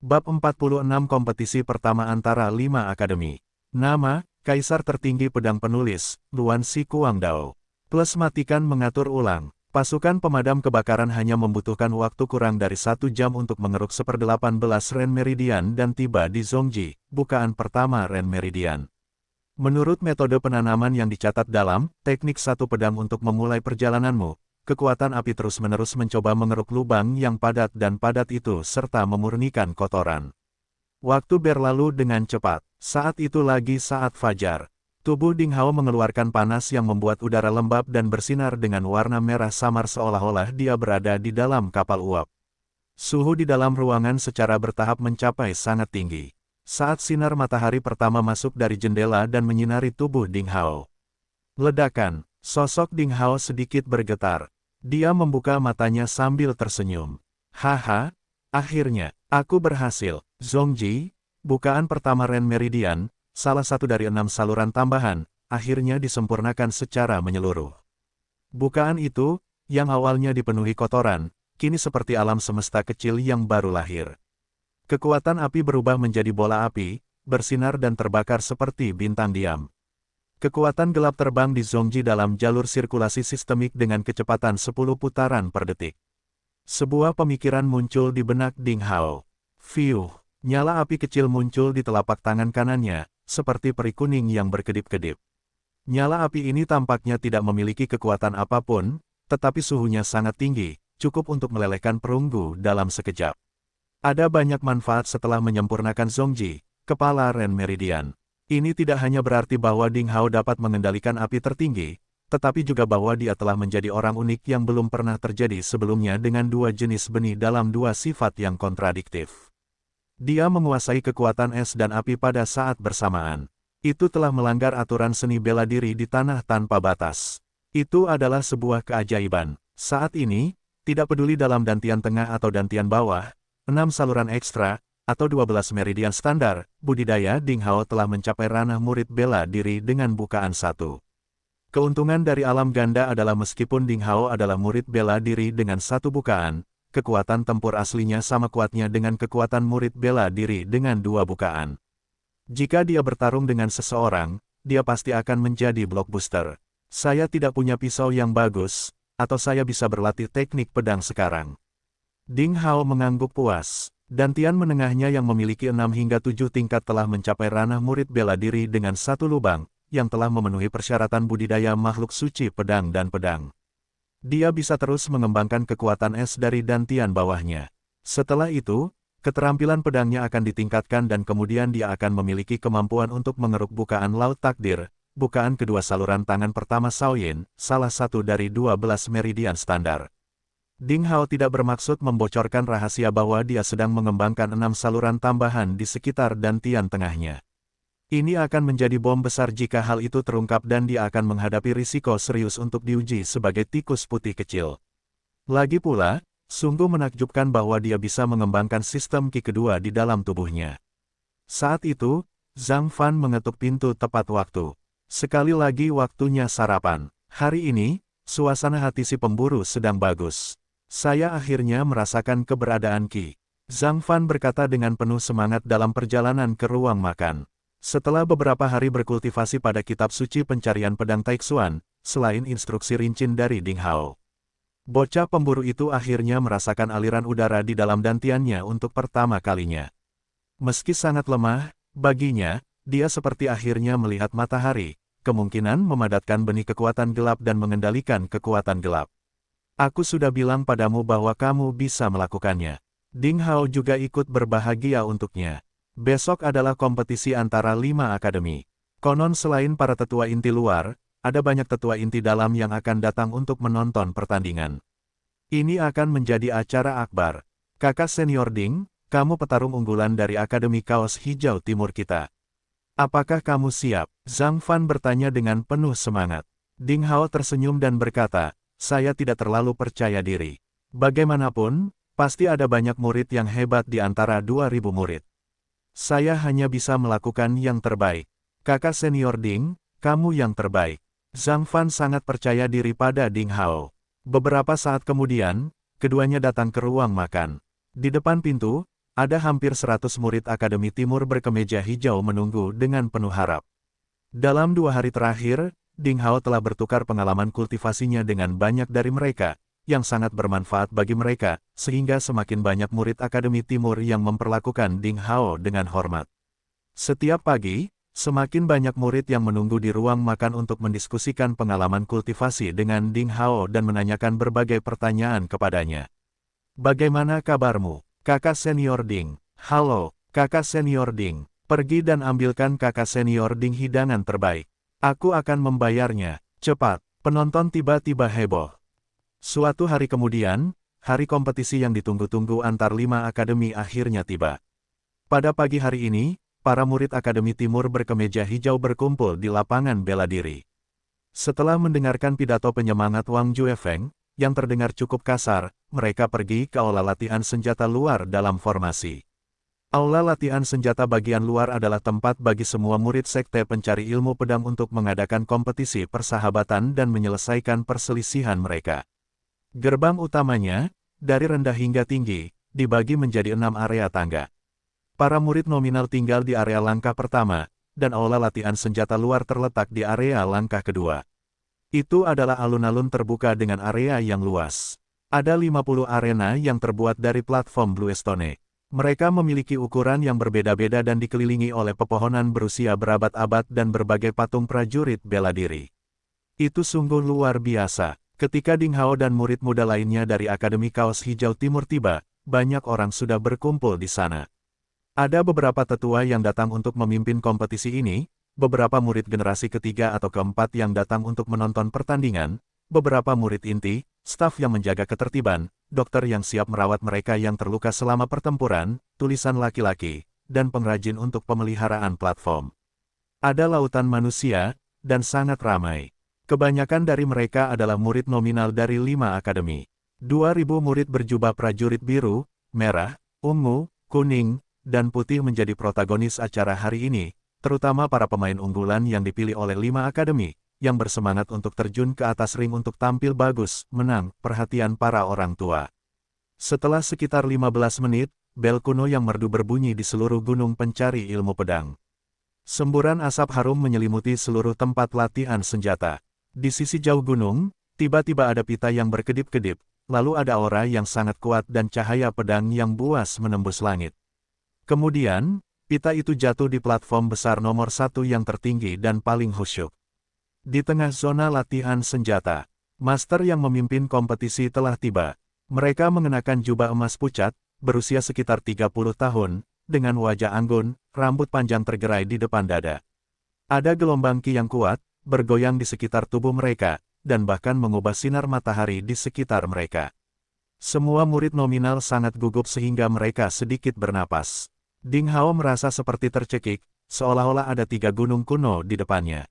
Bab 46 Kompetisi pertama antara 5 akademi. Nama, Kaisar Tertinggi Pedang Penulis, Luan Si Kuangdao. Plus matikan mengatur ulang. Pasukan pemadam kebakaran hanya membutuhkan waktu kurang dari 1 jam untuk mengeruk 1/18 Ren Meridian dan tiba di Zhongji, bukaan pertama Ren Meridian. Menurut metode penanaman yang dicatat dalam teknik satu pedang untuk memulai perjalananmu, kekuatan api terus-menerus mencoba mengeruk lubang yang padat dan padat itu serta memurnikan kotoran. Waktu berlalu dengan cepat. Saat itu lagi saat fajar. Tubuh Ding Hao mengeluarkan panas yang membuat udara lembab dan bersinar dengan warna merah samar seolah-olah dia berada di dalam kapal uap. Suhu di dalam ruangan secara bertahap mencapai sangat tinggi. Saat sinar matahari pertama masuk dari jendela dan menyinari tubuh Ding Hao. Ledakan, sosok Ding Hao sedikit bergetar. Dia membuka matanya sambil tersenyum. Haha, akhirnya, aku berhasil. Zhongji, bukaan pertama Ren Meridian, salah satu dari 6 saluran tambahan, akhirnya disempurnakan secara menyeluruh. Bukaan itu, yang awalnya dipenuhi kotoran, kini seperti alam semesta kecil yang baru lahir. Kekuatan api berubah menjadi bola api, bersinar dan terbakar seperti bintang diam. Kekuatan gelap terbang di Zhongji dalam jalur sirkulasi sistemik dengan kecepatan 10 putaran per detik. Sebuah pemikiran muncul di benak Ding Hao. Fiuh, nyala api kecil muncul di telapak tangan kanannya, seperti peri kuning yang berkedip-kedip. Nyala api ini tampaknya tidak memiliki kekuatan apapun, tetapi suhunya sangat tinggi, cukup untuk melelehkan perunggu dalam sekejap. Ada banyak manfaat setelah menyempurnakan Zhongji, kepala Ren Meridian. Ini tidak hanya berarti bahwa Ding Hao dapat mengendalikan api tertinggi, tetapi juga bahwa dia telah menjadi orang unik yang belum pernah terjadi sebelumnya dengan 2 jenis benih dalam 2 sifat yang kontradiktif. Dia menguasai kekuatan es dan api pada saat bersamaan. Itu telah melanggar aturan seni bela diri di tanah tanpa batas. Itu adalah sebuah keajaiban. Saat ini, tidak peduli dalam dantian tengah atau dantian bawah, 6 saluran ekstra, atau 12 meridian standar, budidaya Ding Hao telah mencapai ranah murid bela diri dengan bukaan 1. Keuntungan dari alam ganda adalah meskipun Ding Hao adalah murid bela diri dengan 1 bukaan, kekuatan tempur aslinya sama kuatnya dengan kekuatan murid bela diri dengan 2 bukaan. Jika dia bertarung dengan seseorang, dia pasti akan menjadi blockbuster. Saya tidak punya pisau yang bagus, atau saya bisa berlatih teknik pedang sekarang. Ding Hao mengangguk puas. Dantian menengahnya yang memiliki 6 hingga 7 tingkat telah mencapai ranah murid bela diri dengan 1 lubang, yang telah memenuhi persyaratan budidaya makhluk suci pedang dan pedang. Dia bisa terus mengembangkan kekuatan es dari dantian bawahnya. Setelah itu, keterampilan pedangnya akan ditingkatkan dan kemudian dia akan memiliki kemampuan untuk mengeruk bukaan laut takdir, bukaan kedua saluran tangan pertama Shaoyin, salah satu dari 12 meridian standar. Ding Hao tidak bermaksud membocorkan rahasia bahwa dia sedang mengembangkan 6 saluran tambahan di sekitar dantian tengahnya. Ini akan menjadi bom besar jika hal itu terungkap dan dia akan menghadapi risiko serius untuk diuji sebagai tikus putih kecil. Lagi pula, sungguh menakjubkan bahwa dia bisa mengembangkan sistem Qi kedua di dalam tubuhnya. Saat itu, Zhang Fan mengetuk pintu tepat waktu. Sekali lagi waktunya sarapan. Hari ini, suasana hati si pemburu sedang bagus. Saya akhirnya merasakan keberadaan Qi. Zhang Fan berkata dengan penuh semangat dalam perjalanan ke ruang makan. Setelah beberapa hari berkultivasi pada kitab suci pencarian pedang Taixuan, selain instruksi rincin dari Ding Hao, bocah pemburu itu akhirnya merasakan aliran udara di dalam dantiannya untuk pertama kalinya. Meski sangat lemah, baginya, dia seperti akhirnya melihat matahari, kemungkinan memadatkan benih kekuatan gelap dan mengendalikan kekuatan gelap. Aku sudah bilang padamu bahwa kamu bisa melakukannya. Ding Hao juga ikut berbahagia untuknya. Besok adalah kompetisi antara 5 akademi. Konon selain para tetua inti luar, ada banyak tetua inti dalam yang akan datang untuk menonton pertandingan. Ini akan menjadi acara akbar. Kakak senior Ding, kamu petarung unggulan dari Akademi Kaos Hijau Timur kita. Apakah kamu siap? Zhang Fan bertanya dengan penuh semangat. Ding Hao tersenyum dan berkata, saya tidak terlalu percaya diri. Bagaimanapun, pasti ada banyak murid yang hebat di antara 2000 murid. Saya hanya bisa melakukan yang terbaik. Kakak senior Ding, kamu yang terbaik. Zhang Fan sangat percaya diri pada Ding Hao. Beberapa saat kemudian, keduanya datang ke ruang makan. Di depan pintu, Ada hampir 100 murid Akademi Timur berkemeja hijau menunggu dengan penuh harap. Dalam 2 hari terakhir, Ding Hao telah bertukar pengalaman kultivasinya dengan banyak dari mereka, yang sangat bermanfaat bagi mereka, sehingga semakin banyak murid Akademi Timur yang memperlakukan Ding Hao dengan hormat. Setiap pagi, semakin banyak murid yang menunggu di ruang makan untuk mendiskusikan pengalaman kultivasi dengan Ding Hao dan menanyakan berbagai pertanyaan kepadanya. Bagaimana kabarmu, kakak senior Ding? Halo, kakak senior Ding. Pergi dan ambilkan kakak senior Ding hidangan terbaik. Aku akan membayarnya. Cepat. Penonton tiba-tiba heboh. Suatu hari kemudian, hari kompetisi yang ditunggu-tunggu antar 5 akademi akhirnya tiba. Pada pagi hari ini, para murid Akademi Timur berkemeja hijau berkumpul di lapangan bela diri. Setelah mendengarkan pidato penyemangat Wang Juefeng, yang terdengar cukup kasar, mereka pergi ke aula latihan senjata luar dalam formasi. Aula latihan senjata bagian luar adalah tempat bagi semua murid sekte pencari ilmu pedang untuk mengadakan kompetisi persahabatan dan menyelesaikan perselisihan mereka. Gerbang utamanya, dari rendah hingga tinggi, dibagi menjadi 6 area tangga. Para murid nominal tinggal di area langkah pertama, dan aula latihan senjata luar terletak di area langkah kedua. Itu adalah alun-alun terbuka dengan area yang luas. Ada 50 arena yang terbuat dari platform bluestone. Mereka memiliki ukuran yang berbeda-beda dan dikelilingi oleh pepohonan berusia berabad-abad dan berbagai patung prajurit bela diri. Itu sungguh luar biasa. Ketika Ding Hao dan murid muda lainnya dari Akademi Kaos Hijau Timur tiba, banyak orang sudah berkumpul di sana. Ada beberapa tetua yang datang untuk memimpin kompetisi ini, beberapa murid generasi ketiga atau keempat yang datang untuk menonton pertandingan, beberapa murid inti, staf yang menjaga ketertiban, dokter yang siap merawat mereka yang terluka selama pertempuran, tulisan laki-laki, dan pengrajin untuk pemeliharaan platform. Ada lautan manusia, dan sangat ramai. Kebanyakan dari mereka adalah murid nominal dari 5 akademi. 2.000 murid berjubah prajurit biru, merah, ungu, kuning, dan putih menjadi protagonis acara hari ini, terutama para pemain unggulan yang dipilih oleh 5 akademi, yang bersemangat untuk terjun ke atas ring untuk tampil bagus, menang, perhatian para orang tua. Setelah sekitar 15 menit, bel kuno yang merdu berbunyi di seluruh gunung pencari ilmu pedang. Semburan asap harum menyelimuti seluruh tempat latihan senjata. Di sisi jauh gunung, tiba-tiba ada pita yang berkedip-kedip, lalu ada aura yang sangat kuat dan cahaya pedang yang buas menembus langit. Kemudian, pita itu jatuh di platform besar nomor 1 yang tertinggi dan paling khusyuk. Di tengah zona latihan senjata, master yang memimpin kompetisi telah tiba. Mereka mengenakan jubah emas pucat, berusia sekitar 30 tahun, dengan wajah anggun, rambut panjang tergerai di depan dada. Ada gelombang ki yang kuat, bergoyang di sekitar tubuh mereka, dan bahkan mengubah sinar matahari di sekitar mereka. Semua murid nominal sangat gugup sehingga mereka sedikit bernapas. Ding Hao merasa seperti tercekik, seolah-olah ada 3 gunung kuno di depannya.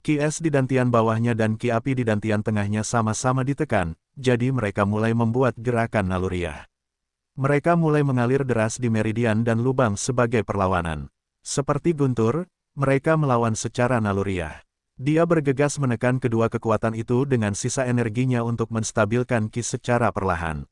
Ki es di dantian bawahnya dan ki api di dantian tengahnya sama-sama ditekan, jadi mereka mulai membuat gerakan naluriah. Mereka mulai mengalir deras di meridian dan lubang sebagai perlawanan. Seperti guntur, mereka melawan secara naluriah. Dia bergegas menekan kedua kekuatan itu dengan sisa energinya untuk menstabilkan ki secara perlahan.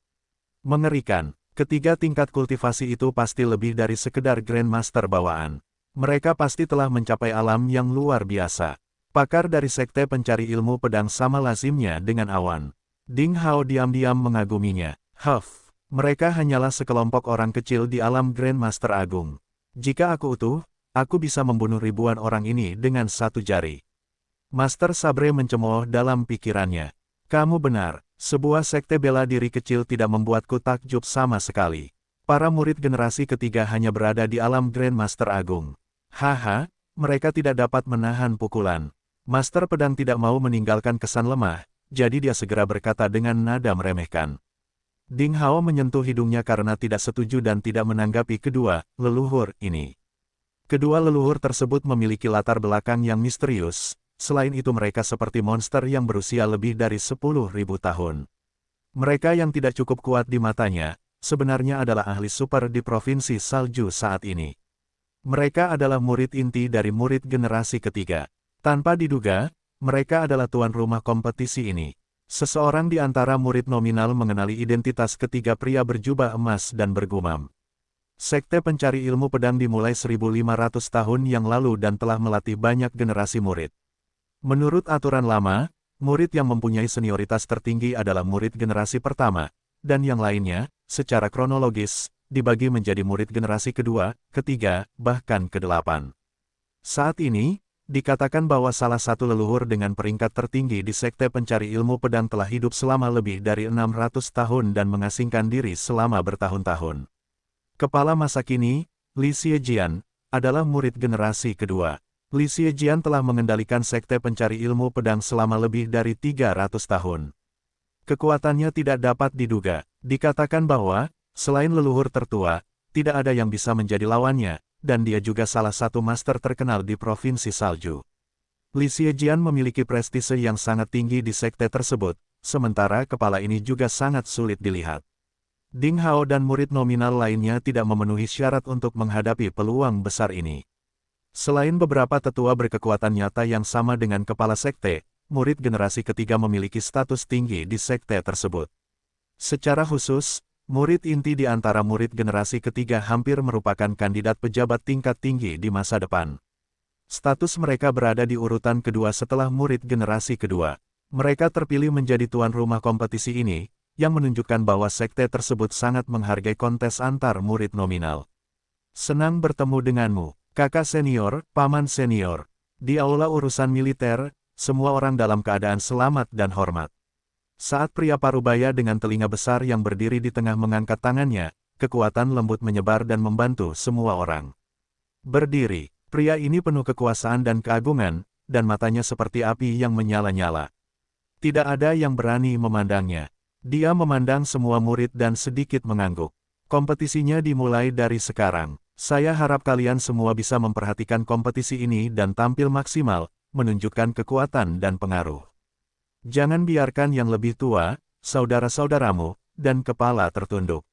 Mengerikan. Ketiga tingkat kultivasi itu pasti lebih dari sekedar Grandmaster bawaan. Mereka pasti telah mencapai alam yang luar biasa. Pakar dari sekte pencari ilmu pedang sama lazimnya dengan awan. Ding Hao diam-diam mengaguminya. Huff, mereka hanyalah sekelompok orang kecil di alam Grandmaster Agung. Jika aku utuh, aku bisa membunuh ribuan orang ini dengan 1 jari. Master Sabre mencemooh dalam pikirannya. Kamu benar. Sebuah sekte bela diri kecil tidak membuatku takjub sama sekali. Para murid generasi ketiga hanya berada di alam Grandmaster Agung. Haha, mereka tidak dapat menahan pukulan. Master pedang tidak mau meninggalkan kesan lemah, jadi dia segera berkata dengan nada meremehkan. Ding Hao menyentuh hidungnya karena tidak setuju dan tidak menanggapi kedua leluhur ini. Kedua leluhur tersebut memiliki latar belakang yang misterius. Selain itu mereka seperti monster yang berusia lebih dari 10.000 tahun. Mereka yang tidak cukup kuat di matanya, sebenarnya adalah ahli super di Provinsi Salju saat ini. Mereka adalah murid inti dari murid generasi ketiga. Tanpa diduga, mereka adalah tuan rumah kompetisi ini. Seseorang di antara murid nominal mengenali identitas ketiga pria berjubah emas dan bergumam. Sekte Pencari Ilmu Pedang dimulai 1500 tahun yang lalu dan telah melatih banyak generasi murid. Menurut aturan lama, murid yang mempunyai senioritas tertinggi adalah murid generasi pertama, dan yang lainnya, secara kronologis, dibagi menjadi murid generasi kedua, ketiga, bahkan kedelapan. Saat ini, dikatakan bahwa salah satu leluhur dengan peringkat tertinggi di Sekte Pencari Ilmu Pedang telah hidup selama lebih dari 600 tahun dan mengasingkan diri selama bertahun-tahun. Kepala masa kini, Li Xiejian, adalah murid generasi kedua. Li Xiejian telah mengendalikan Sekte Pencari Ilmu Pedang selama lebih dari 300 tahun. Kekuatannya tidak dapat diduga. Dikatakan bahwa, selain leluhur tertua, tidak ada yang bisa menjadi lawannya, dan dia juga salah satu master terkenal di Provinsi Salju. Li Xiejian memiliki prestise yang sangat tinggi di sekte tersebut, sementara kepala ini juga sangat sulit dilihat. Ding Hao dan murid nominal lainnya tidak memenuhi syarat untuk menghadapi peluang besar ini. Selain beberapa tetua berkekuatan nyata yang sama dengan kepala sekte, murid generasi ketiga memiliki status tinggi di sekte tersebut. Secara khusus, murid inti di antara murid generasi ketiga hampir merupakan kandidat pejabat tingkat tinggi di masa depan. Status mereka berada di urutan kedua setelah murid generasi kedua. Mereka terpilih menjadi tuan rumah kompetisi ini, yang menunjukkan bahwa sekte tersebut sangat menghargai kontes antar murid nominal. Senang bertemu denganmu, kakak senior, paman senior. Di aula urusan militer, semua orang dalam keadaan selamat dan hormat. Saat pria parubaya dengan telinga besar yang berdiri di tengah mengangkat tangannya, kekuatan lembut menyebar dan membantu semua orang. Berdiri, pria ini penuh kekuasaan dan keagungan, dan matanya seperti api yang menyala-nyala. Tidak ada yang berani memandangnya. Dia memandang semua murid dan sedikit mengangguk. Kompetisinya dimulai dari sekarang. Saya harap kalian semua bisa memperhatikan kompetisi ini dan tampil maksimal, menunjukkan kekuatan dan pengaruh. Jangan biarkan yang lebih tua, saudara-saudaramu, dan kepala tertunduk.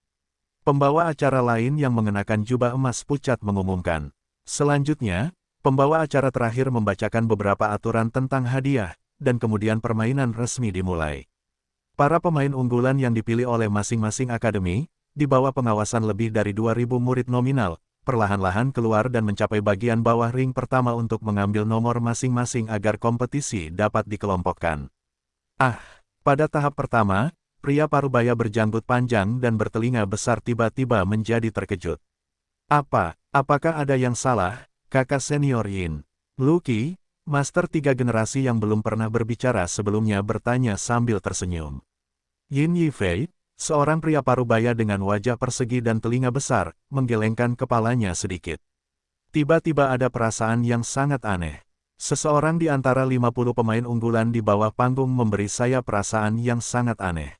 Pembawa acara lain yang mengenakan jubah emas pucat mengumumkan. Selanjutnya, pembawa acara terakhir membacakan beberapa aturan tentang hadiah, dan kemudian permainan resmi dimulai. Para pemain unggulan yang dipilih oleh masing-masing akademi, di bawah pengawasan lebih dari 2.000 murid nominal, perlahan-lahan keluar dan mencapai bagian bawah ring pertama untuk mengambil nomor masing-masing agar kompetisi dapat dikelompokkan. Pada tahap pertama, pria parubaya berjanggut panjang dan bertelinga besar tiba-tiba menjadi terkejut. Apakah ada yang salah, kakak senior Yin? Lucky, master 3 generasi yang belum pernah berbicara sebelumnya bertanya sambil tersenyum. Yin Yifei, seorang pria parubaya dengan wajah persegi dan telinga besar, menggelengkan kepalanya sedikit. Tiba-tiba ada perasaan yang sangat aneh. Seseorang di antara 50 pemain unggulan di bawah panggung memberi saya perasaan yang sangat aneh.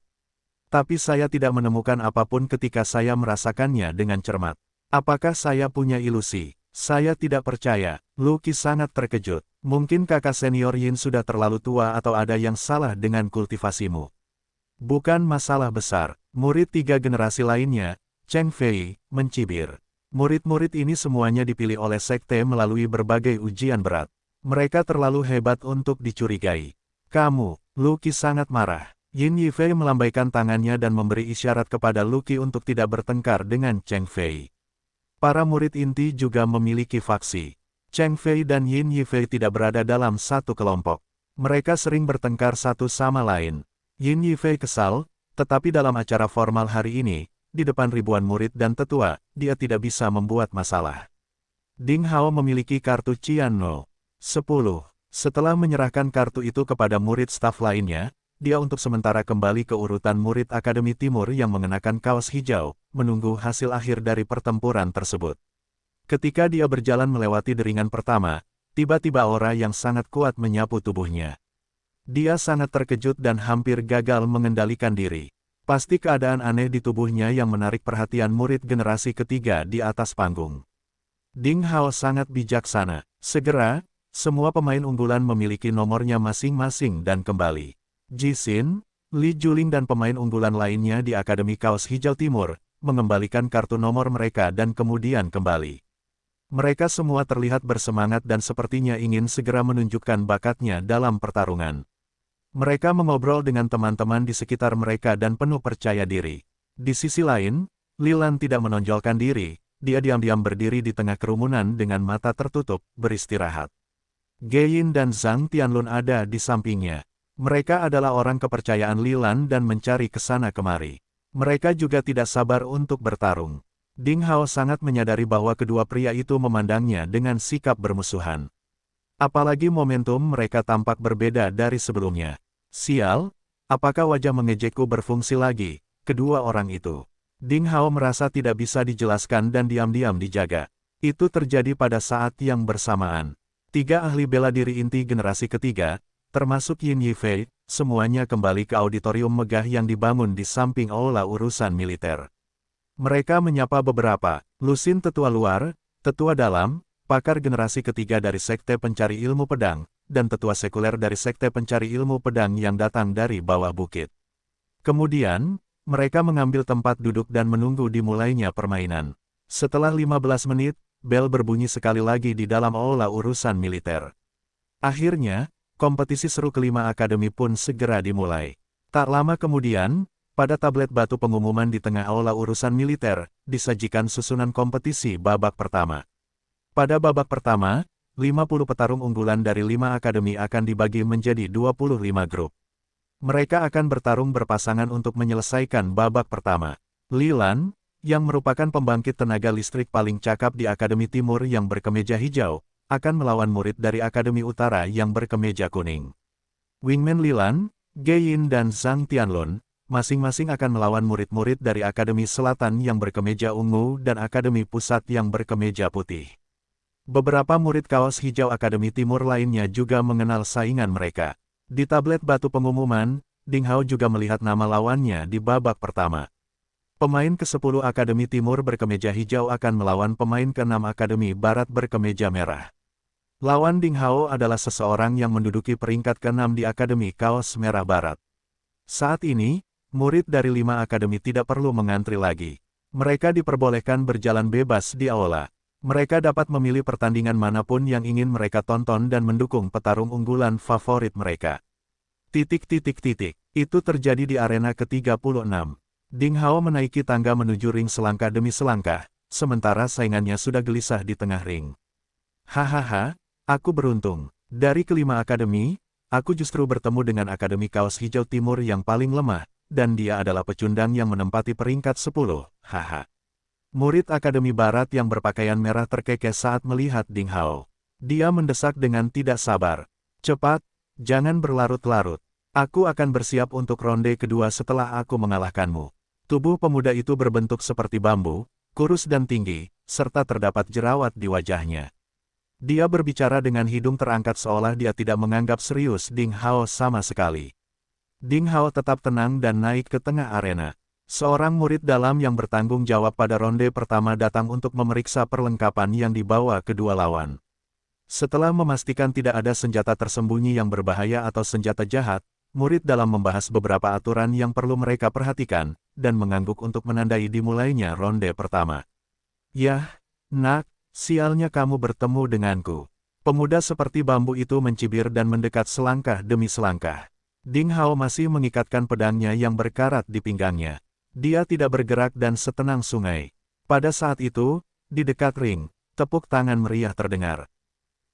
Tapi saya tidak menemukan apapun ketika saya merasakannya dengan cermat. Apakah saya punya ilusi? Saya tidak percaya. Lucky sangat terkejut. Mungkin kakak senior Yin sudah terlalu tua atau ada yang salah dengan kultivasimu. Bukan masalah besar. Murid 3 generasi lainnya, Cheng Fei, mencibir. Murid-murid ini semuanya dipilih oleh sekte melalui berbagai ujian berat. Mereka terlalu hebat untuk dicurigai. Kamu, Lucky sangat marah. Yin Yifei melambaikan tangannya dan memberi isyarat kepada Lucky untuk tidak bertengkar dengan Cheng Fei. Para murid inti juga memiliki faksi. Cheng Fei dan Yin Yifei tidak berada dalam satu kelompok. Mereka sering bertengkar satu sama lain. Yin Yifei kesal, tetapi dalam acara formal hari ini, di depan ribuan murid dan tetua, dia tidak bisa membuat masalah. Ding Hao memiliki kartu Qianno 10. Setelah menyerahkan kartu itu kepada murid staf lainnya, dia untuk sementara kembali ke urutan murid Akademi Timur yang mengenakan kaos hijau, menunggu hasil akhir dari pertempuran tersebut. Ketika dia berjalan melewati deringan pertama, tiba-tiba aura yang sangat kuat menyapu tubuhnya. Dia sangat terkejut dan hampir gagal mengendalikan diri. Pasti keadaan aneh di tubuhnya yang menarik perhatian murid generasi ketiga di atas panggung. Ding Hao sangat bijaksana. Segera, semua pemain unggulan memiliki nomornya masing-masing dan kembali. Jixin, Li Juling dan pemain unggulan lainnya di Akademi Kaos Hijau Timur, mengembalikan kartu nomor mereka dan kemudian kembali. Mereka semua terlihat bersemangat dan sepertinya ingin segera menunjukkan bakatnya dalam pertarungan. Mereka mengobrol dengan teman-teman di sekitar mereka dan penuh percaya diri. Di sisi lain, Li Lan tidak menonjolkan diri, dia diam-diam berdiri di tengah kerumunan dengan mata tertutup, beristirahat. Geyin dan Zhang Tianlun ada di sampingnya. Mereka adalah orang kepercayaan Li Lan dan mencari kesana kemari. Mereka juga tidak sabar untuk bertarung. Ding Hao sangat menyadari bahwa kedua pria itu memandangnya dengan sikap bermusuhan. Apalagi momentum mereka tampak berbeda dari sebelumnya. Sial, apakah wajah mengejekku berfungsi lagi? Kedua orang itu. Ding Hao merasa tidak bisa dijelaskan dan diam-diam dijaga. Itu terjadi pada saat yang bersamaan. 3 ahli bela diri inti generasi ketiga, termasuk Yin Yifei, semuanya kembali ke auditorium megah yang dibangun di samping aula urusan militer. Mereka menyapa beberapa, Lusin tetua luar, tetua dalam, pakar generasi ketiga dari Sekte Pencari Ilmu Pedang, dan tetua sekuler dari Sekte Pencari Ilmu Pedang yang datang dari bawah bukit. Kemudian, mereka mengambil tempat duduk dan menunggu dimulainya permainan. Setelah 15 menit, bel berbunyi sekali lagi di dalam aula urusan militer. Akhirnya, kompetisi seru kelima akademi pun segera dimulai. Tak lama kemudian, pada tablet batu pengumuman di tengah aula urusan militer, disajikan susunan kompetisi babak pertama. Pada babak pertama, 50 petarung unggulan dari 5 akademi akan dibagi menjadi 25 grup. Mereka akan bertarung berpasangan untuk menyelesaikan babak pertama. Li Lan, yang merupakan pembangkit tenaga listrik paling cakap di Akademi Timur yang berkemeja hijau, akan melawan murid dari Akademi Utara yang berkemeja kuning. Wingman Li Lan, Geyin dan Zhang Tianlun, masing-masing akan melawan murid-murid dari Akademi Selatan yang berkemeja ungu dan Akademi Pusat yang berkemeja putih. Beberapa murid kaos hijau Akademi Timur lainnya juga mengenal saingan mereka. Di tablet batu pengumuman, Ding Hao juga melihat nama lawannya di babak pertama. Pemain ke-10 Akademi Timur berkemeja hijau akan melawan pemain ke-6 Akademi Barat berkemeja merah. Lawan Ding Hao adalah seseorang yang menduduki peringkat ke-6 di Akademi Kaos Merah Barat. Saat ini, murid dari 5 akademi tidak perlu mengantri lagi. Mereka diperbolehkan berjalan bebas di aula. Mereka dapat memilih pertandingan manapun yang ingin mereka tonton dan mendukung petarung unggulan favorit mereka. Itu terjadi di arena ke-36. Ding Hao menaiki tangga menuju ring selangkah demi selangkah, sementara saingannya sudah gelisah di tengah ring. Hahaha, aku beruntung. Dari kelima akademi, aku justru bertemu dengan Akademi Kaos Hijau Timur yang paling lemah, dan dia adalah pecundang yang menempati peringkat 10, haha. Murid Akademi Barat yang berpakaian merah terkekeh saat melihat Ding Hao. Dia mendesak dengan tidak sabar. Cepat, jangan berlarut-larut. Aku akan bersiap untuk ronde kedua setelah aku mengalahkanmu. Tubuh pemuda itu berbentuk seperti bambu, kurus dan tinggi, serta terdapat jerawat di wajahnya. Dia berbicara dengan hidung terangkat seolah dia tidak menganggap serius Ding Hao sama sekali. Ding Hao tetap tenang dan naik ke tengah arena. Seorang murid dalam yang bertanggung jawab pada ronde pertama datang untuk memeriksa perlengkapan yang dibawa kedua lawan. Setelah memastikan tidak ada senjata tersembunyi yang berbahaya atau senjata jahat, murid dalam membahas beberapa aturan yang perlu mereka perhatikan, dan mengangguk untuk menandai dimulainya ronde pertama. Yah, nak, sialnya kamu bertemu denganku. Pemuda seperti bambu itu mencibir dan mendekat selangkah demi selangkah. Ding Hao masih mengikatkan pedangnya yang berkarat di pinggangnya. Dia tidak bergerak dan setenang sungai. Pada saat itu, di dekat ring, tepuk tangan meriah terdengar.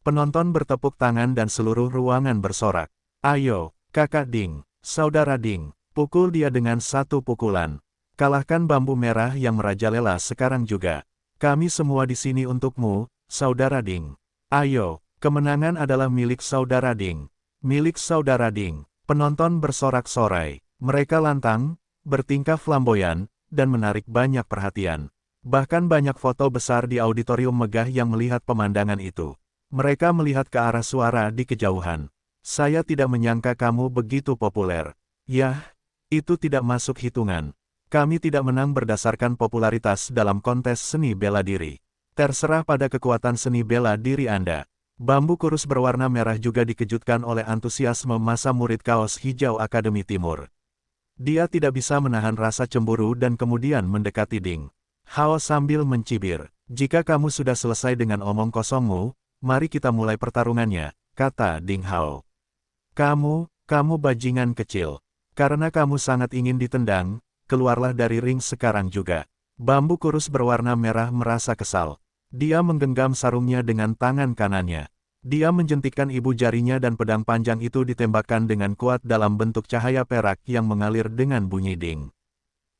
Penonton bertepuk tangan dan seluruh ruangan bersorak. Ayo, kakak Ding, saudara Ding, pukul dia dengan satu pukulan. Kalahkan bambu merah yang merajalela sekarang juga. Kami semua di sini untukmu, saudara Ding. Ayo, kemenangan adalah milik saudara Ding. Milik saudara Ding. Penonton bersorak-sorai. Mereka lantang, bertingkah flamboyan, dan menarik banyak perhatian. Bahkan banyak foto besar di auditorium megah yang melihat pemandangan itu. Mereka melihat ke arah suara di kejauhan. Saya tidak menyangka kamu begitu populer. Yah, itu tidak masuk hitungan. Kami tidak menang berdasarkan popularitas dalam kontes seni bela diri. Terserah pada kekuatan seni bela diri Anda. Bambu kurus berwarna merah juga dikejutkan oleh antusiasme masa murid kaos hijau Akademi Timur. Dia tidak bisa menahan rasa cemburu dan kemudian mendekati Ding Hao sambil mencibir. Jika kamu sudah selesai dengan omong kosongmu, mari kita mulai pertarungannya, kata Ding Hao. Kamu bajingan kecil. Karena kamu sangat ingin ditendang, keluarlah dari ring sekarang juga. Bambu kurus berwarna merah merasa kesal. Dia menggenggam sarungnya dengan tangan kanannya. Dia menjentikkan ibu jarinya dan pedang panjang itu ditembakkan dengan kuat dalam bentuk cahaya perak yang mengalir dengan bunyi ding.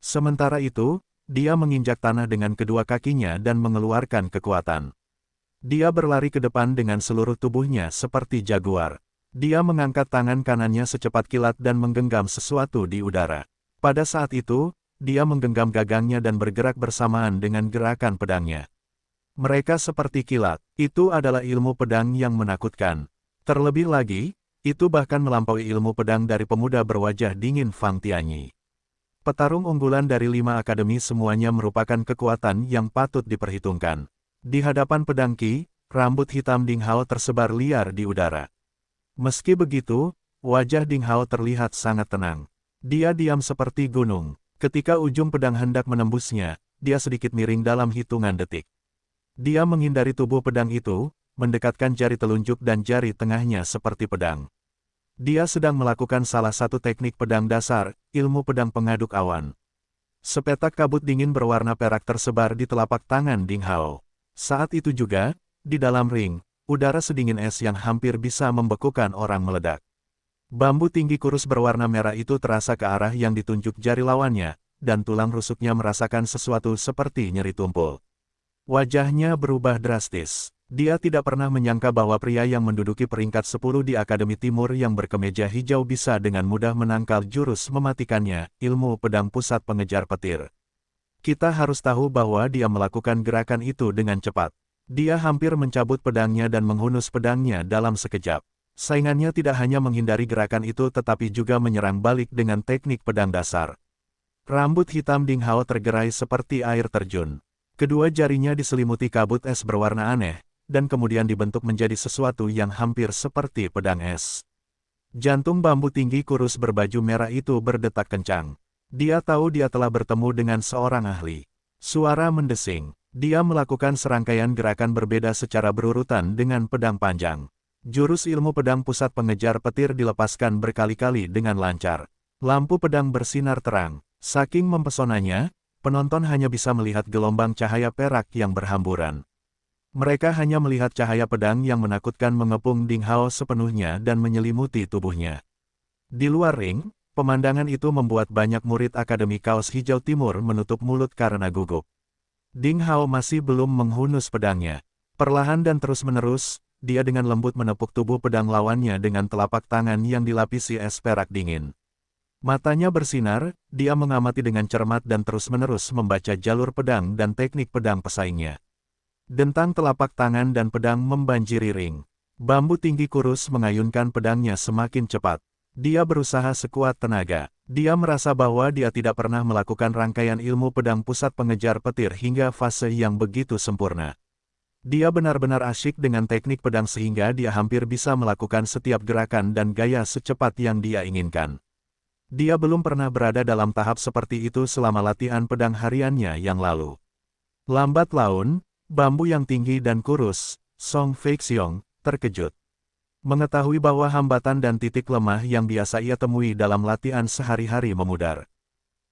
Sementara itu, dia menginjak tanah dengan kedua kakinya dan mengeluarkan kekuatan. Dia berlari ke depan dengan seluruh tubuhnya seperti jaguar. Dia mengangkat tangan kanannya secepat kilat dan menggenggam sesuatu di udara. Pada saat itu, dia menggenggam gagangnya dan bergerak bersamaan dengan gerakan pedangnya. Mereka seperti kilat. Itu adalah ilmu pedang yang menakutkan. Terlebih lagi, itu bahkan melampaui ilmu pedang dari pemuda berwajah dingin Fang Tianyi. Petarung unggulan dari 5 akademi semuanya merupakan kekuatan yang patut diperhitungkan. Di hadapan pedang Qi, rambut hitam Ding Hao tersebar liar di udara. Meski begitu, wajah Ding Hao terlihat sangat tenang. Dia diam seperti gunung. Ketika ujung pedang hendak menembusnya, dia sedikit miring dalam hitungan detik. Dia menghindari tubuh pedang itu, mendekatkan jari telunjuk dan jari tengahnya seperti pedang. Dia sedang melakukan salah satu teknik pedang dasar, ilmu pedang pengaduk awan. Sepetak kabut dingin berwarna perak tersebar di telapak tangan Ding Hao. Saat itu juga, di dalam ring, udara sedingin es yang hampir bisa membekukan orang meledak. Bambu tinggi kurus berwarna merah itu terasa ke arah yang ditunjuk jari lawannya, dan tulang rusuknya merasakan sesuatu seperti nyeri tumpul. Wajahnya berubah drastis. Dia tidak pernah menyangka bahwa pria yang menduduki peringkat 10 di Akademi Timur yang berkemeja hijau bisa dengan mudah menangkal jurus mematikannya, ilmu pedang pusat pengejar petir. Kita harus tahu bahwa dia melakukan gerakan itu dengan cepat. Dia hampir mencabut pedangnya dan menghunus pedangnya dalam sekejap. Saingannya tidak hanya menghindari gerakan itu tetapi juga menyerang balik dengan teknik pedang dasar. Rambut hitam Ding Hao tergerai seperti air terjun. Kedua jarinya diselimuti kabut es berwarna aneh, dan kemudian dibentuk menjadi sesuatu yang hampir seperti pedang es. Jantung bambu tinggi kurus berbaju merah itu berdetak kencang. Dia tahu dia telah bertemu dengan seorang ahli. Suara mendesing. Dia melakukan serangkaian gerakan berbeda secara berurutan dengan pedang panjang. Jurus ilmu pedang pusat pengejar petir dilepaskan berkali-kali dengan lancar. Lampu pedang bersinar terang. Saking mempesonanya, penonton hanya bisa melihat gelombang cahaya perak yang berhamburan. Mereka hanya melihat cahaya pedang yang menakutkan mengepung Ding Hao sepenuhnya dan menyelimuti tubuhnya. Di luar ring, pemandangan itu membuat banyak murid Akademi Kaos Hijau Timur menutup mulut karena gugup. Ding Hao masih belum menghunus pedangnya. Perlahan dan terus-menerus, dia dengan lembut menepuk tubuh pedang lawannya dengan telapak tangan yang dilapisi es perak dingin. Matanya bersinar, dia mengamati dengan cermat dan terus-menerus membaca jalur pedang dan teknik pedang pesaingnya. Dentang telapak tangan dan pedang membanjiri ring. Bambu tinggi kurus mengayunkan pedangnya semakin cepat. Dia berusaha sekuat tenaga. Dia merasa bahwa dia tidak pernah melakukan rangkaian ilmu pedang pusat pengejar petir hingga fase yang begitu sempurna. Dia benar-benar asyik dengan teknik pedang sehingga dia hampir bisa melakukan setiap gerakan dan gaya secepat yang dia inginkan. Dia belum pernah berada dalam tahap seperti itu selama latihan pedang hariannya yang lalu. Lambat laun, bambu yang tinggi dan kurus, Song Feixiong, terkejut. Mengetahui bahwa hambatan dan titik lemah yang biasa ia temui dalam latihan sehari-hari memudar.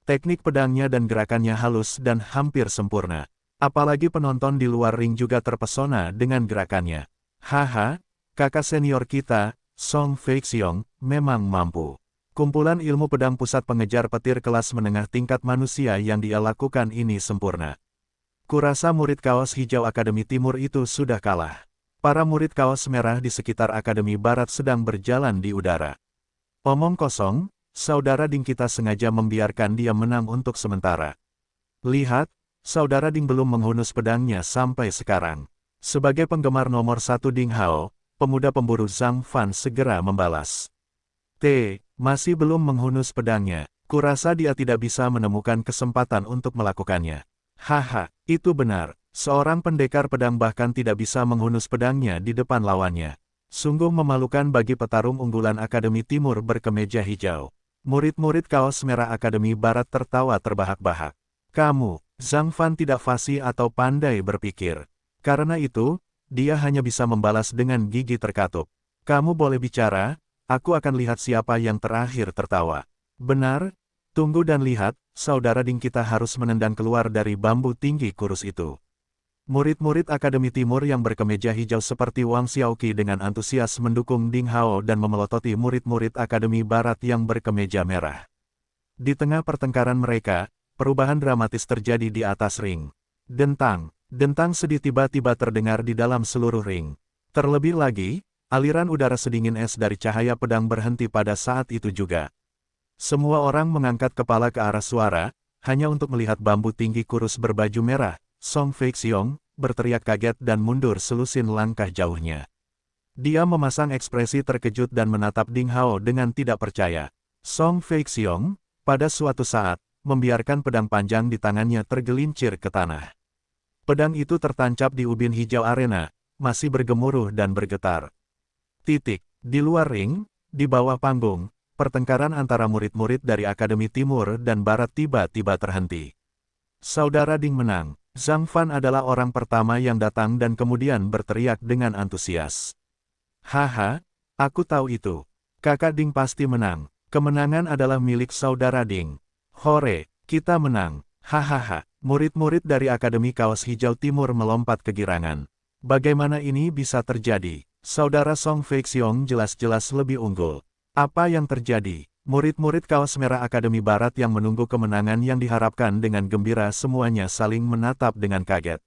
Teknik pedangnya dan gerakannya halus dan hampir sempurna. Apalagi penonton di luar ring juga terpesona dengan gerakannya. Haha, kakak senior kita, Song Feixiong, memang mampu. Kumpulan ilmu pedang pusat pengejar petir kelas menengah tingkat manusia yang dia lakukan ini sempurna. Kurasa murid kaos hijau Akademi Timur itu sudah kalah. Para murid kaos merah di sekitar Akademi Barat sedang berjalan di udara. Omong kosong, saudara Ding kita sengaja membiarkan dia menang untuk sementara. Lihat, saudara Ding belum menghunus pedangnya sampai sekarang. Sebagai penggemar nomor 1 Ding Hao, pemuda pemburu Zhang Fan segera membalas. Masih belum menghunus pedangnya. Kurasa dia tidak bisa menemukan kesempatan untuk melakukannya. Haha, itu benar. Seorang pendekar pedang bahkan tidak bisa menghunus pedangnya di depan lawannya. Sungguh memalukan bagi petarung unggulan Akademi Timur berkemeja hijau. Murid-murid kaos merah Akademi Barat tertawa terbahak-bahak. Kamu, Zhang Fan tidak fasih atau pandai berpikir. Karena itu, dia hanya bisa membalas dengan gigi terkatup. Kamu boleh bicara, aku akan lihat siapa yang terakhir tertawa. Benar, Tunggu dan lihat, saudara Ding, kita harus menendang keluar dari bambu tinggi kurus itu. Murid-murid Akademi Timur yang berkemeja hijau seperti Wang Xiaoqi dengan antusias mendukung Ding Hao dan memelototi murid-murid Akademi Barat yang berkemeja merah. Di tengah pertengkaran mereka, perubahan dramatis terjadi di atas ring. Dentang, dentang sedih tiba-tiba terdengar di dalam seluruh ring. Terlebih lagi, aliran udara sedingin es dari cahaya pedang berhenti pada saat itu juga. Semua orang mengangkat kepala ke arah suara, hanya untuk melihat bambu tinggi kurus berbaju merah, Song Feixiong, berteriak kaget dan mundur selusin langkah jauhnya. Dia memasang ekspresi terkejut dan menatap Ding Hao dengan tidak percaya. Song Feixiong, pada suatu saat, membiarkan pedang panjang di tangannya tergelincir ke tanah. Pedang itu tertancap di ubin hijau arena, masih bergemuruh dan bergetar. Di luar ring, di bawah panggung, pertengkaran antara murid-murid dari Akademi Timur dan Barat tiba-tiba terhenti. Saudara Ding menang. Zhang Fan adalah orang pertama yang datang dan kemudian berteriak dengan antusias. Haha, aku tahu itu. Kakak Ding pasti menang. Kemenangan adalah milik saudara Ding. Hore, kita menang. Hahaha. Murid-murid dari Akademi Kaos Hijau Timur melompat kegirangan. Bagaimana ini bisa terjadi? Saudara Song Feixiong jelas-jelas lebih unggul. Apa yang terjadi? Murid-murid Kaos Merah Akademi Barat yang menunggu kemenangan yang diharapkan dengan gembira semuanya saling menatap dengan kaget.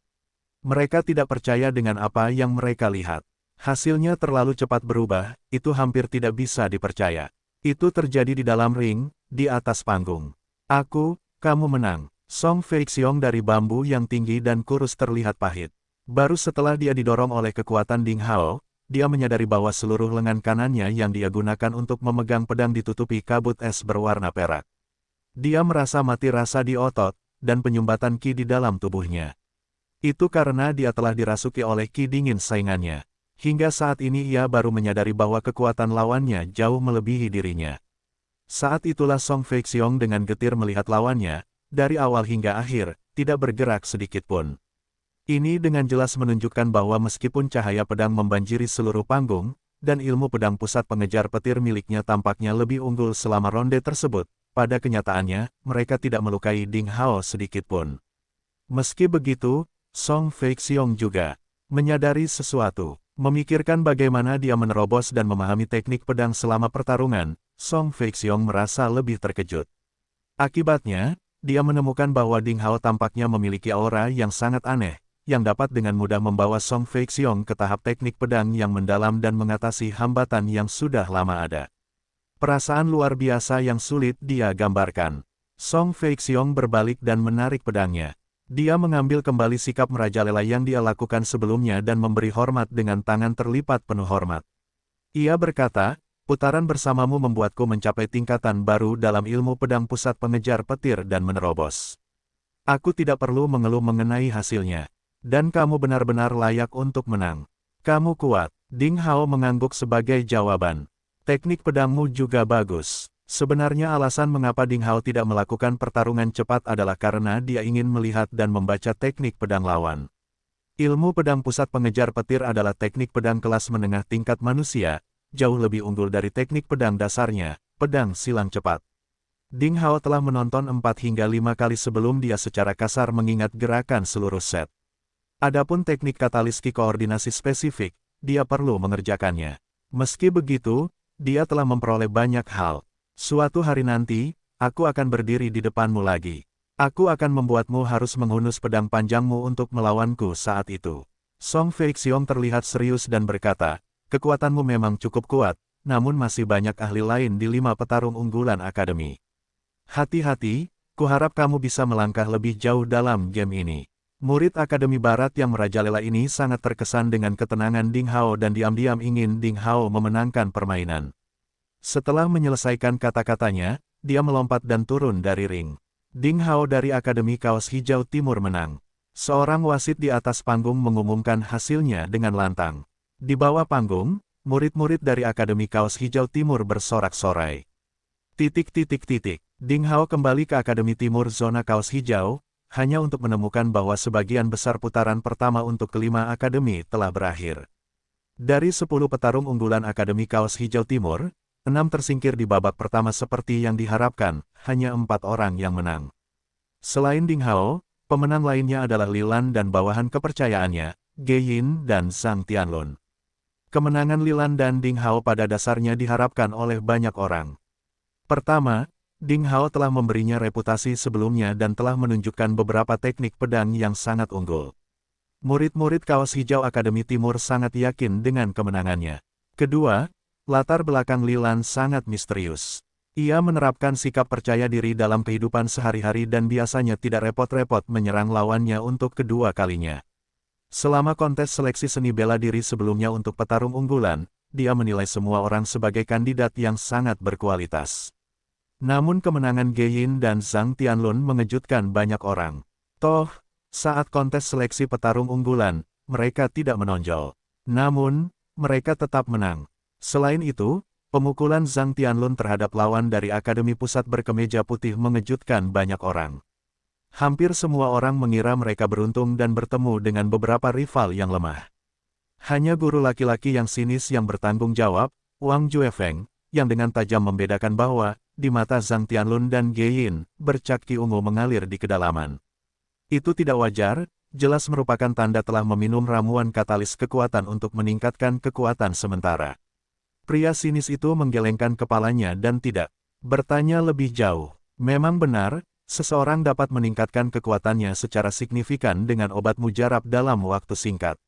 Mereka tidak percaya dengan apa yang mereka lihat. Hasilnya terlalu cepat berubah, itu hampir tidak bisa dipercaya. Itu terjadi di dalam ring, di atas panggung. Kamu menang. Song Feixiong dari bambu yang tinggi dan kurus terlihat pahit. Baru setelah dia didorong oleh kekuatan Ding Hao, dia menyadari bahwa seluruh lengan kanannya yang dia gunakan untuk memegang pedang ditutupi kabut es berwarna perak. Dia merasa mati rasa di otot, dan penyumbatan ki di dalam tubuhnya. Itu karena dia telah dirasuki oleh ki dingin saingannya. Hingga saat ini ia baru menyadari bahwa kekuatan lawannya jauh melebihi dirinya. Saat itulah Song Feixiong dengan getir melihat lawannya, dari awal hingga akhir, tidak bergerak sedikit pun. Ini dengan jelas menunjukkan bahwa meskipun cahaya pedang membanjiri seluruh panggung, dan ilmu pedang pusat pengejar petir miliknya tampaknya lebih unggul selama ronde tersebut, pada kenyataannya, mereka tidak melukai Ding Hao sedikit pun. Meski begitu, Song Feixiong juga menyadari sesuatu. Memikirkan bagaimana dia menerobos dan memahami teknik pedang selama pertarungan, Song Feixiong merasa lebih terkejut. Akibatnya, dia menemukan bahwa Ding Hao tampaknya memiliki aura yang sangat aneh, yang dapat dengan mudah membawa Song Feixiong ke tahap teknik pedang yang mendalam dan mengatasi hambatan yang sudah lama ada. Perasaan luar biasa yang sulit dia gambarkan. Song Feixiong berbalik dan menarik pedangnya. Dia mengambil kembali sikap merajalela yang dia lakukan sebelumnya dan memberi hormat dengan tangan terlipat penuh hormat. Ia berkata, putaran bersamamu membuatku mencapai tingkatan baru dalam ilmu pedang pusat pengejar petir dan menerobos. Aku tidak perlu mengeluh mengenai hasilnya. Dan kamu benar-benar layak untuk menang. Kamu kuat. Ding Hao mengangguk sebagai jawaban. Teknik pedangmu juga bagus. Sebenarnya alasan mengapa Ding Hao tidak melakukan pertarungan cepat adalah karena dia ingin melihat dan membaca teknik pedang lawan. Ilmu pedang pusat pengejar petir adalah teknik pedang kelas menengah tingkat manusia, jauh lebih unggul dari teknik pedang dasarnya, pedang silang cepat. Ding Hao telah menonton 4 hingga 5 kali sebelum dia secara kasar mengingat gerakan seluruh set. Adapun teknik katalis ki koordinasi spesifik, dia perlu mengerjakannya. Meski begitu, dia telah memperoleh banyak hal. Suatu hari nanti, aku akan berdiri di depanmu lagi. Aku akan membuatmu harus menghunus pedang panjangmu untuk melawanku saat itu. Song Feixiong terlihat serius dan berkata, kekuatanmu memang cukup kuat, namun masih banyak ahli lain di 5 petarung unggulan akademi. Hati-hati, kuharap kamu bisa melangkah lebih jauh dalam game ini. Murid Akademi Barat yang merajalela ini sangat terkesan dengan ketenangan Ding Hao dan diam-diam ingin Ding Hao memenangkan permainan. Setelah menyelesaikan kata-katanya, dia melompat dan turun dari ring. Ding Hao dari Akademi Kaos Hijau Timur menang. Seorang wasit di atas panggung mengumumkan hasilnya dengan lantang. Di bawah panggung, murid-murid dari Akademi Kaos Hijau Timur bersorak-sorai. Ding Hao kembali ke Akademi Timur Zona Kaos Hijau, hanya untuk menemukan bahwa sebagian besar putaran pertama untuk kelima akademi telah berakhir. Dari 10 petarung unggulan Akademi Kaos Hijau Timur, 6 tersingkir di babak pertama seperti yang diharapkan, hanya 4 orang yang menang. Selain Ding Hao, pemenang lainnya adalah Li Lan dan bawahan kepercayaannya, Ge Yin dan Zhang Tianlun. Kemenangan Li Lan dan Ding Hao pada dasarnya diharapkan oleh banyak orang. Pertama, Ding Hao telah memberinya reputasi sebelumnya dan telah menunjukkan beberapa teknik pedang yang sangat unggul. Murid-murid Kaos Hijau Akademi Timur sangat yakin dengan kemenangannya. Kedua, latar belakang Li Lan sangat misterius. Ia menerapkan sikap percaya diri dalam kehidupan sehari-hari dan biasanya tidak repot-repot menyerang lawannya untuk kedua kalinya. Selama kontes seleksi seni bela diri sebelumnya untuk petarung unggulan, dia menilai semua orang sebagai kandidat yang sangat berkualitas. Namun kemenangan Ge Yin dan Zhang Tianlun mengejutkan banyak orang. Toh, saat kontes seleksi petarung unggulan, mereka tidak menonjol. Namun, mereka tetap menang. Selain itu, pemukulan Zhang Tianlun terhadap lawan dari Akademi Pusat Berkemeja Putih mengejutkan banyak orang. Hampir semua orang mengira mereka beruntung dan bertemu dengan beberapa rival yang lemah. Hanya guru laki-laki yang sinis yang bertanggung jawab, Wang Juefeng, yang dengan tajam membedakan bahwa, di mata Zhang Tianlun dan Ge Yin, bercak Qi ungu mengalir di kedalaman. Itu tidak wajar, jelas merupakan tanda telah meminum ramuan katalis kekuatan untuk meningkatkan kekuatan sementara. Pria sinis itu menggelengkan kepalanya dan tidak bertanya lebih jauh. Memang benar, seseorang dapat meningkatkan kekuatannya secara signifikan dengan obat mujarab dalam waktu singkat.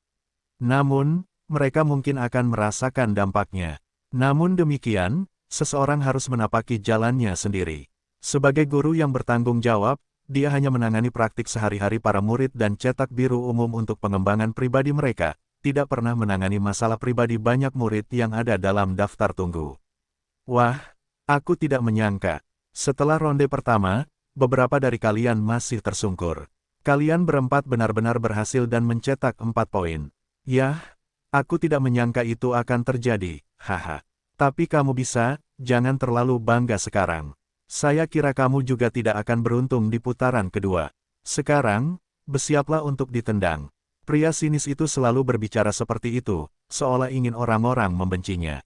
Namun, mereka mungkin akan merasakan dampaknya. Namun demikian, seseorang harus menapaki jalannya sendiri. Sebagai guru yang bertanggung jawab, dia hanya menangani praktik sehari-hari para murid dan cetak biru umum untuk pengembangan pribadi mereka, tidak pernah menangani masalah pribadi banyak murid yang ada dalam daftar tunggu. Wah, aku tidak menyangka. Setelah ronde pertama, beberapa dari kalian masih tersungkur. Kalian berempat benar-benar berhasil dan mencetak 4 poin. Yah, aku tidak menyangka itu akan terjadi, haha. Tapi kamu bisa, jangan terlalu bangga sekarang. Saya kira kamu juga tidak akan beruntung di putaran kedua. Sekarang, bersiaplah untuk ditendang. Pria sinis itu selalu berbicara seperti itu, seolah ingin orang-orang membencinya.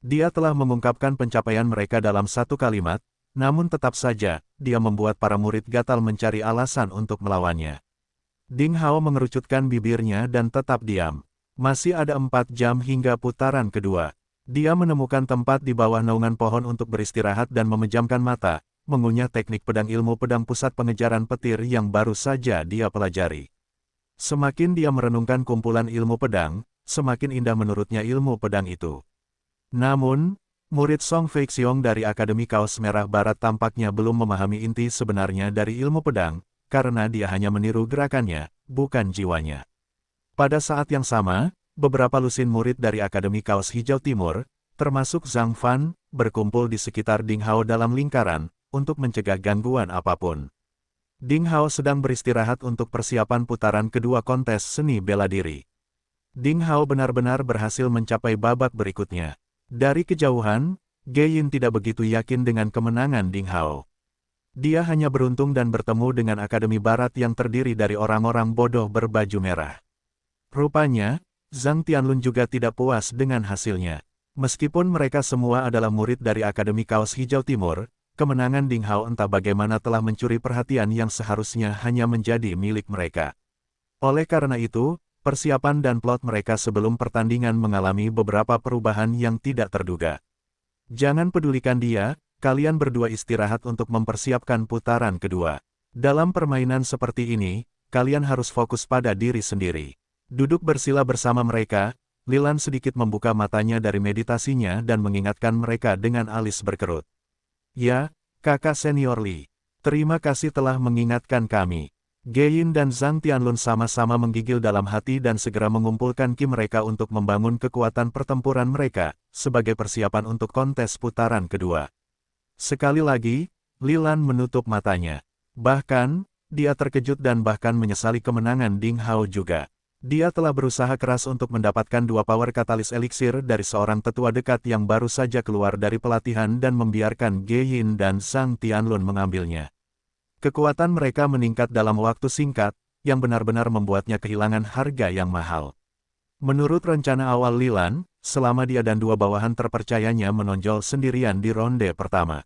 Dia telah mengungkapkan pencapaian mereka dalam satu kalimat, namun tetap saja, dia membuat para murid gatal mencari alasan untuk melawannya. Ding Hao mengerucutkan bibirnya dan tetap diam. Masih ada 4 jam hingga putaran kedua. Dia menemukan tempat di bawah naungan pohon untuk beristirahat dan memejamkan mata, mengunyah teknik pedang ilmu pedang pusat pengejaran petir yang baru saja dia pelajari. Semakin dia merenungkan kumpulan ilmu pedang, semakin indah menurutnya ilmu pedang itu. Namun, murid Song Feixiong dari Akademi Kaos Merah Barat tampaknya belum memahami inti sebenarnya dari ilmu pedang, karena dia hanya meniru gerakannya, bukan jiwanya. Pada saat yang sama, beberapa lusin murid dari Akademi Kaos Hijau Timur, termasuk Zhang Fan, berkumpul di sekitar Ding Hao dalam lingkaran, untuk mencegah gangguan apapun. Ding Hao sedang beristirahat untuk persiapan putaran kedua kontes seni bela diri. Ding Hao benar-benar berhasil mencapai babak berikutnya. Dari kejauhan, Ge Yin tidak begitu yakin dengan kemenangan Ding Hao. Dia hanya beruntung dan bertemu dengan Akademi Barat yang terdiri dari orang-orang bodoh berbaju merah. Rupanya, Zhang Tianlun juga tidak puas dengan hasilnya. Meskipun mereka semua adalah murid dari Akademi Kaos Hijau Timur, kemenangan Ding Hao entah bagaimana telah mencuri perhatian yang seharusnya hanya menjadi milik mereka. Oleh karena itu, persiapan dan plot mereka sebelum pertandingan mengalami beberapa perubahan yang tidak terduga. Jangan pedulikan dia, kalian berdua istirahat untuk mempersiapkan putaran kedua. Dalam permainan seperti ini, kalian harus fokus pada diri sendiri. Duduk bersila bersama mereka, Li Lan sedikit membuka matanya dari meditasinya dan mengingatkan mereka dengan alis berkerut. Ya, kakak senior Li. Terima kasih telah mengingatkan kami. Ge Yin dan Zhang Tianlun sama-sama menggigil dalam hati dan segera mengumpulkan ki mereka untuk membangun kekuatan pertempuran mereka, sebagai persiapan untuk kontes putaran kedua. Sekali lagi, Li Lan menutup matanya. Bahkan, dia terkejut dan bahkan menyesali kemenangan Ding Hao juga. Dia telah berusaha keras untuk mendapatkan 2 power katalis eliksir dari seorang tetua dekat yang baru saja keluar dari pelatihan dan membiarkan Ge Yin dan Zhang Tianlun mengambilnya. Kekuatan mereka meningkat dalam waktu singkat, yang benar-benar membuatnya kehilangan harga yang mahal. Menurut rencana awal Li Lan, selama dia dan dua bawahan terpercayanya menonjol sendirian di ronde pertama.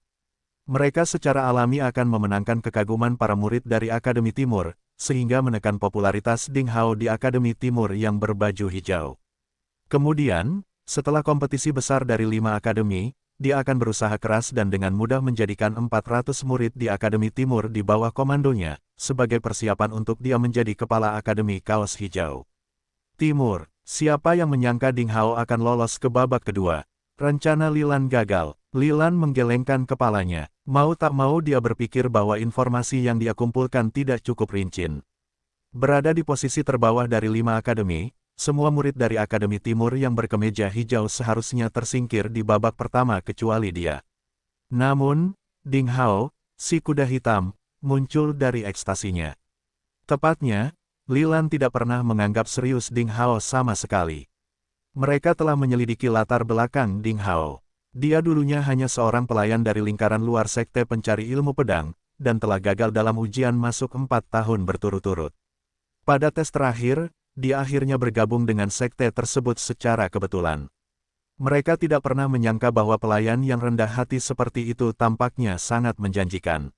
Mereka secara alami akan memenangkan kekaguman para murid dari Akademi Timur, sehingga menekan popularitas Ding Hao di Akademi Timur yang berbaju hijau. Kemudian, setelah kompetisi besar dari 5 akademi, dia akan berusaha keras dan dengan mudah menjadikan 400 murid di Akademi Timur di bawah komandonya, sebagai persiapan untuk dia menjadi kepala Akademi Kaos Hijau. Timur, siapa yang menyangka Ding Hao akan lolos ke babak kedua? Rencana Lilan gagal. Lilan menggelengkan kepalanya. Mau tak mau dia berpikir bahwa informasi yang dia kumpulkan tidak cukup rinci. Berada di posisi terbawah dari 5 akademi, semua murid dari Akademi Timur yang berkemeja hijau seharusnya tersingkir di babak pertama kecuali dia. Namun, Ding Hao, si kuda hitam, muncul dari ekstasinya. Tepatnya, Lilan tidak pernah menganggap serius Ding Hao sama sekali. Mereka telah menyelidiki latar belakang Ding Hao. Dia dulunya hanya seorang pelayan dari lingkaran luar sekte pencari ilmu pedang, dan telah gagal dalam ujian masuk 4 tahun berturut-turut. Pada tes terakhir, dia akhirnya bergabung dengan sekte tersebut secara kebetulan. Mereka tidak pernah menyangka bahwa pelayan yang rendah hati seperti itu tampaknya sangat menjanjikan.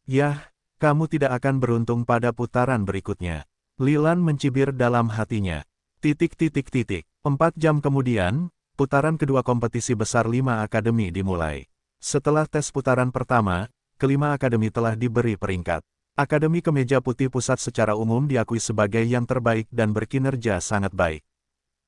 Yah, kamu tidak akan beruntung pada putaran berikutnya. Lilan mencibir dalam hatinya. 4 jam kemudian, putaran kedua kompetisi besar 5 akademi dimulai. Setelah tes putaran pertama, kelima akademi telah diberi peringkat. Akademi Kemeja Putih Pusat secara umum diakui sebagai yang terbaik dan berkinerja sangat baik.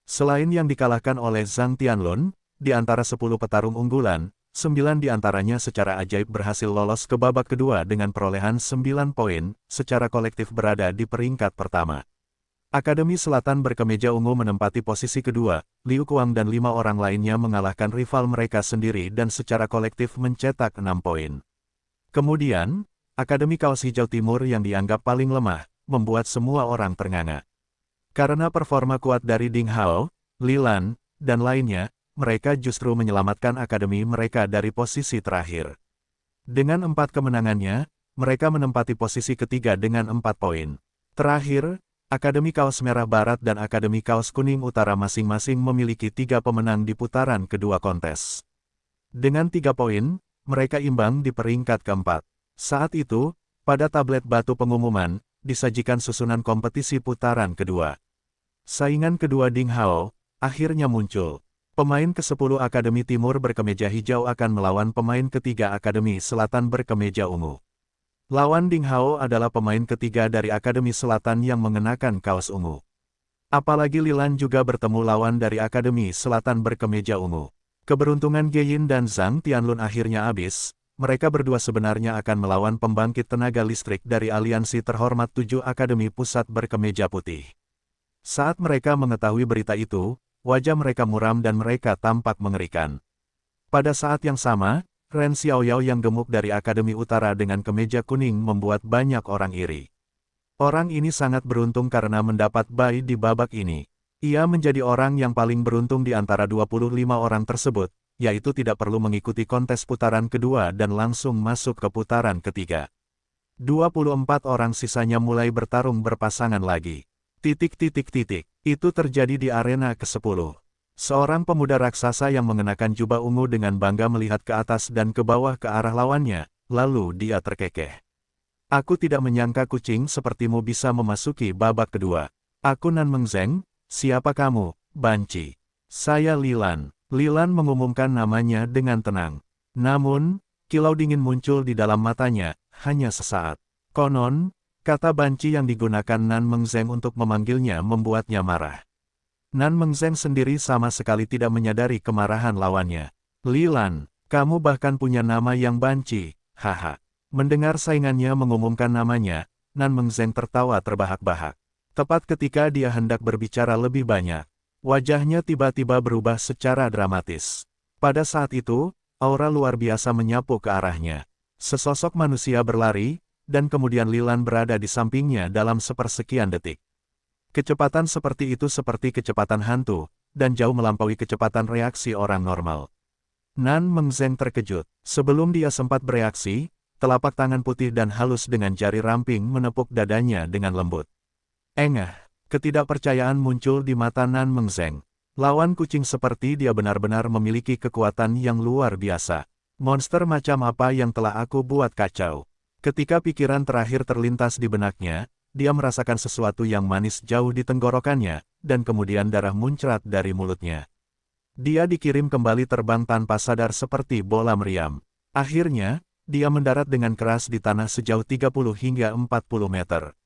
Selain yang dikalahkan oleh Zhang Tianlun, di antara 10 petarung unggulan, 9 di antaranya secara ajaib berhasil lolos ke babak kedua dengan perolehan 9 poin, secara kolektif berada di peringkat pertama. Akademi Selatan berkemeja ungu menempati posisi kedua, Liu Kuang dan 5 orang lainnya mengalahkan rival mereka sendiri dan secara kolektif mencetak 6 poin. Kemudian, Akademi Kaos Hijau Timur yang dianggap paling lemah, membuat semua orang ternganga. Karena performa kuat dari Ding Hao, Lilan, dan lainnya, mereka justru menyelamatkan akademi mereka dari posisi terakhir. Dengan 4 kemenangannya, mereka menempati posisi ketiga dengan 4 poin. Terakhir, Akademi Kaos Merah Barat dan Akademi Kaos Kuning Utara masing-masing memiliki 3 pemenang di putaran kedua kontes. Dengan 3 poin, mereka imbang di peringkat keempat. Saat itu, pada tablet batu pengumuman, disajikan susunan kompetisi putaran kedua. Saingan kedua Ding Hao, akhirnya muncul. Pemain ke-10 Akademi Timur berkemeja hijau akan melawan pemain ketiga Akademi Selatan berkemeja ungu. Lawan Ding Hao adalah pemain ketiga dari Akademi Selatan yang mengenakan kaos ungu. Apalagi Lilan juga bertemu lawan dari Akademi Selatan berkemeja ungu. Keberuntungan Geyin dan Zhang Tianlun akhirnya habis. Mereka berdua sebenarnya akan melawan pembangkit tenaga listrik dari aliansi terhormat 7 Akademi Pusat berkemeja putih. Saat mereka mengetahui berita itu, wajah mereka muram dan mereka tampak mengerikan. Pada saat yang sama, Ren Xiaoyao yang gemuk dari Akademi Utara dengan kemeja kuning membuat banyak orang iri. Orang ini sangat beruntung karena mendapat bye di babak ini. Ia menjadi orang yang paling beruntung di antara 25 orang tersebut, yaitu tidak perlu mengikuti kontes putaran kedua dan langsung masuk ke putaran ketiga. 24 orang sisanya mulai bertarung berpasangan lagi. Itu terjadi di arena ke-10. Seorang pemuda raksasa yang mengenakan jubah ungu dengan bangga melihat ke atas dan ke bawah ke arah lawannya, lalu dia terkekeh. Aku tidak menyangka kucing sepertimu bisa memasuki babak kedua. Aku Nan Mengzeng, siapa kamu, banci? Saya Lilan. Lilan mengumumkan namanya dengan tenang. Namun, kilau dingin muncul di dalam matanya, hanya sesaat. Konon, kata banci yang digunakan Nan Mengzeng untuk memanggilnya membuatnya marah. Nan Mengzeng sendiri sama sekali tidak menyadari kemarahan lawannya. Lilan, kamu bahkan punya nama yang banci, haha. Mendengar saingannya mengumumkan namanya, Nan Mengzeng tertawa terbahak-bahak. Tepat ketika dia hendak berbicara lebih banyak, wajahnya tiba-tiba berubah secara dramatis. Pada saat itu, aura luar biasa menyapu ke arahnya. Sesosok manusia berlari, dan kemudian Lilan berada di sampingnya dalam sepersekian detik. Kecepatan seperti itu seperti kecepatan hantu, dan jauh melampaui kecepatan reaksi orang normal. Nan Mengzeng terkejut. Sebelum dia sempat bereaksi, telapak tangan putih dan halus dengan jari ramping menepuk dadanya dengan lembut. Engah, ketidakpercayaan muncul di mata Nan Mengzeng. Lawan kucing seperti dia benar-benar memiliki kekuatan yang luar biasa. Monster macam apa yang telah aku buat kacau? Ketika pikiran terakhir terlintas di benaknya, dia merasakan sesuatu yang manis jauh di tenggorokannya, dan kemudian darah muncrat dari mulutnya. Dia dikirim kembali terbang tanpa sadar seperti bola meriam. Akhirnya, dia mendarat dengan keras di tanah sejauh 30 hingga 40 meter.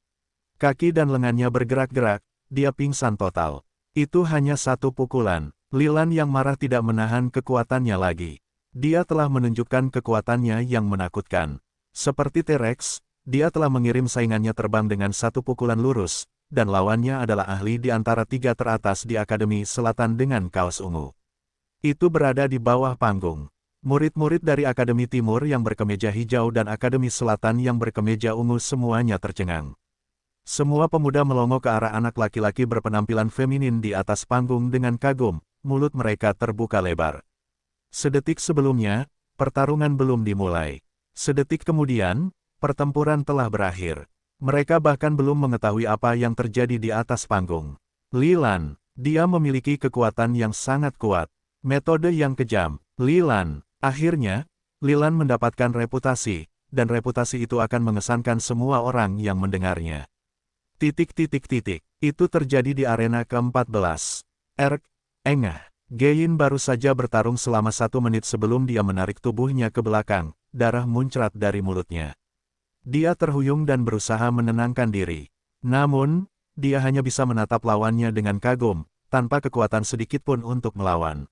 Kaki dan lengannya bergerak-gerak, dia pingsan total. Itu hanya satu pukulan. Lilan yang marah tidak menahan kekuatannya lagi. Dia telah menunjukkan kekuatannya yang menakutkan. Seperti T-Rex, dia telah mengirim saingannya terbang dengan satu pukulan lurus, dan lawannya adalah ahli di antara tiga teratas di Akademi Selatan dengan kaos ungu. Itu berada di bawah panggung. Murid-murid dari Akademi Timur yang berkemeja hijau dan Akademi Selatan yang berkemeja ungu semuanya tercengang. Semua pemuda melongo ke arah anak laki-laki berpenampilan feminin di atas panggung dengan kagum, mulut mereka terbuka lebar. Sedetik sebelumnya, pertarungan belum dimulai. Sedetik kemudian, pertempuran telah berakhir. Mereka bahkan belum mengetahui apa yang terjadi di atas panggung. Lilan, dia memiliki kekuatan yang sangat kuat. Metode yang kejam. Lilan, akhirnya, Lilan mendapatkan reputasi, dan reputasi itu akan mengesankan semua orang yang mendengarnya. Itu terjadi di arena ke-14. Engah. Gein baru saja bertarung selama 1 menit sebelum dia menarik tubuhnya ke belakang, darah muncrat dari mulutnya. Dia terhuyung dan berusaha menenangkan diri. Namun, dia hanya bisa menatap lawannya dengan kagum, tanpa kekuatan sedikitpun untuk melawan.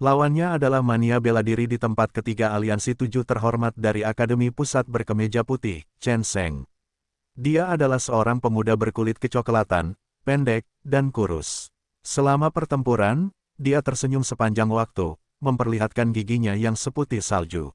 Lawannya adalah mania bela diri di tempat ketiga aliansi 7 terhormat dari Akademi Pusat Berkemeja Putih, Chen Sheng. Dia adalah seorang pemuda berkulit kecoklatan, pendek, dan kurus. Selama pertempuran, dia tersenyum sepanjang waktu, memperlihatkan giginya yang seputih salju.